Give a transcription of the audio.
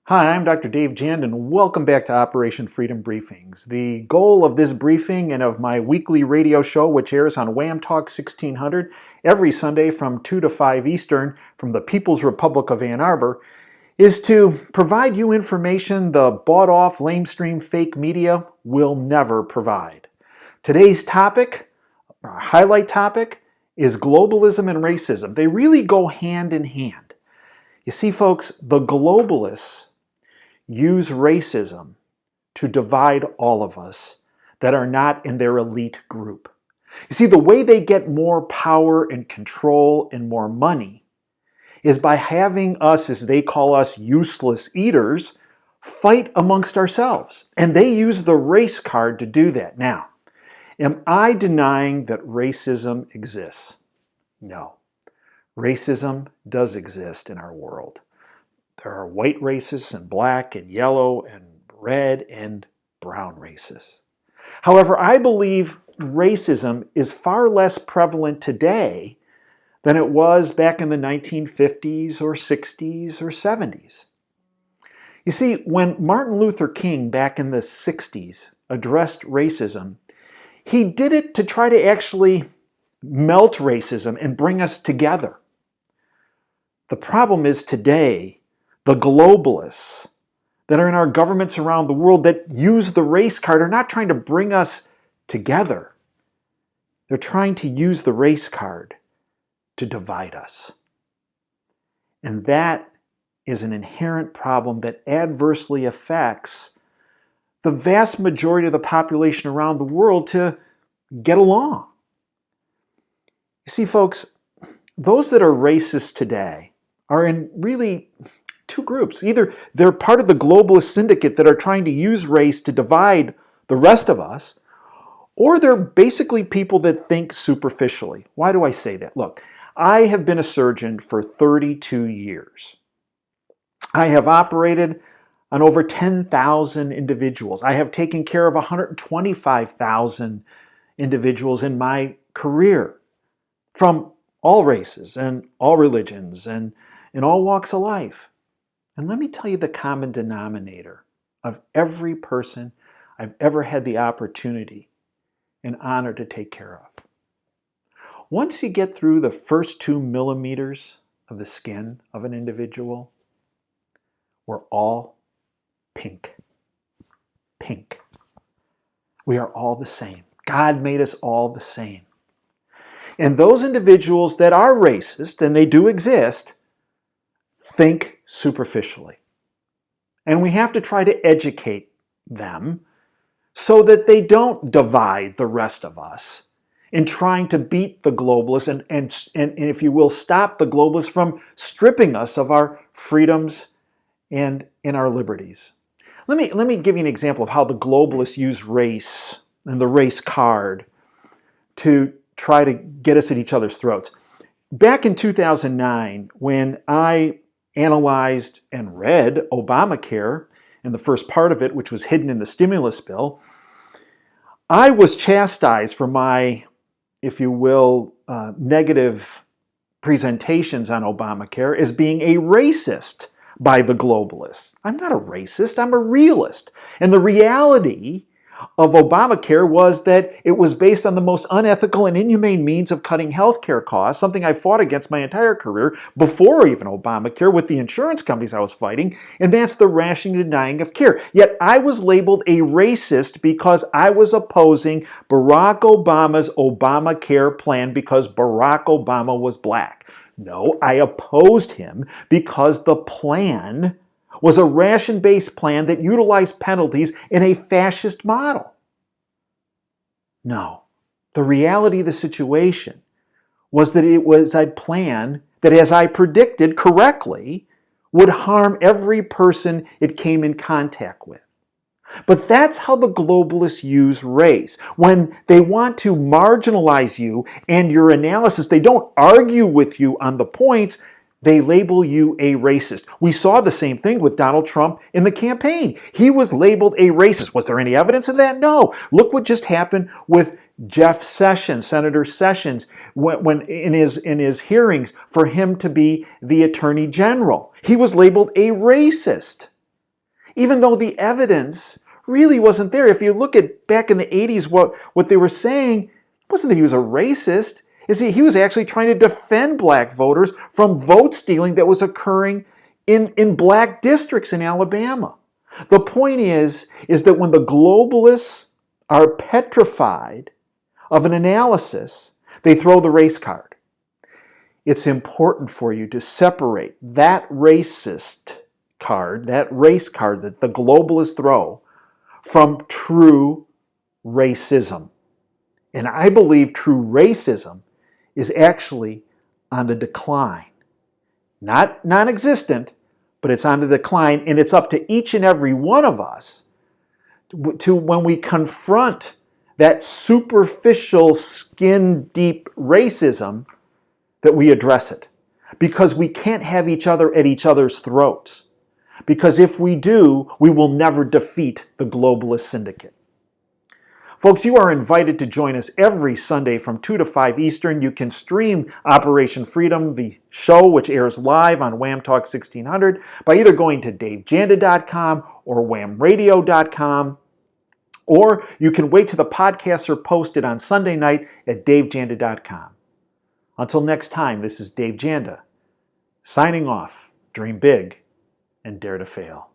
Hi, I'm Dr. Dave Jand, and welcome back to Operation Freedom Briefings. The goal of this briefing and of my weekly radio show, which airs on Wham Talk 1600 every Sunday from 2 to 5 Eastern from the People's Republic of Ann Arbor, is to provide you information the bought-off, lamestream fake media will never provide. Today's topic, our highlight topic, is globalism and racism. They really go hand in hand. You see, folks, the globalists use racism to divide all of us that are not in their elite group. You see, the way they get more power and control and more money is by having us, as they call us, useless eaters, fight amongst ourselves. And they use the race card to do that. Now, am I denying that racism exists? No. Racism does exist in our world. There are white racists and black and yellow and red and brown racists. However, I believe racism is far less prevalent today than it was back in the 1950s or 60s or 70s. You see, when Martin Luther King back in the 60s addressed racism, he did it to try to actually melt racism and bring us together. The problem is today, the globalists that are in our governments around the world that use the race card are not trying to bring us together. They're trying to use the race card to divide us. And that is an inherent problem that adversely affects the vast majority of the population around the world to get along. You see, folks, those that are racist today are in really two groups. Either they're part of the globalist syndicate that are trying to use race to divide the rest of us, or they're basically people that think superficially. Why do I say that? Look, I have been a surgeon for 32 years. I have operated on over 10,000 individuals. I have taken care of 125,000 individuals in my career from all races and all religions and in all walks of life. And let me tell you the common denominator of every person I've ever had the opportunity and honor to take care of. Once you get through the first 2 millimeters of the skin of an individual, we're all pink. Pink. We are all the same. God made us all the same. And those individuals that are racist, and they do exist, think superficially. And we have to try to educate them so that they don't divide the rest of us in trying to beat the globalists and if you will, stop the globalists from stripping us of our freedoms and in our liberties. Let me give you an example of how the globalists use race and the race card to try to get us at each other's throats. Back in 2009, when I analyzed and read Obamacare and the first part of it, which was hidden in the stimulus bill, I was chastised for my, if you will, negative presentations on Obamacare as being a racist by the globalists. I'm not a racist, I'm a realist. And the reality of Obamacare was that it was based on the most unethical and inhumane means of cutting health care costs, something I fought against my entire career before even Obamacare with the insurance companies I was fighting, and that's the rationing and denying of care. Yet I was labeled a racist because I was opposing Barack Obama's Obamacare plan because Barack Obama was black. No, I opposed him because the plan was a ration-based plan that utilized penalties in a fascist model. No, the reality of the situation was that it was a plan that, as I predicted correctly, would harm every person it came in contact with. But that's how the globalists use race. When they want to marginalize you and your analysis, they don't argue with you on the points, they label you a racist. We saw the same thing with Donald Trump in the campaign. He was labeled a racist. Was there any evidence of that? No. Look what just happened with Jeff Sessions, Senator Sessions, when in his hearings for him to be the Attorney General. He was labeled a racist. even though the evidence really wasn't there. If you look at back in the 80s, what they were saying wasn't that he was a racist. He was actually trying to defend black voters from vote stealing that was occurring in black districts in Alabama. The point is that when the globalists are petrified of an analysis, they throw the race card. It's important for you to separate that racist card, that race card that the globalists throw, from true racism. And I believe true racism is actually on the decline. Not non-existent, but it's on the decline, and it's up to each and every one of us to, when we confront that superficial, skin-deep racism, that we address it. Because we can't have each other at each other's throats. Because if we do, we will never defeat the globalist syndicate. Folks, you are invited to join us every Sunday from 2 to 5 Eastern. You can stream Operation Freedom, the show which airs live on Wham Talk 1600, by either going to davejanda.com or whamradio.com. Or you can wait till the podcasts are posted on Sunday night at davejanda.com. Until next time, this is Dave Janda, signing off. Dream big and dare to fail.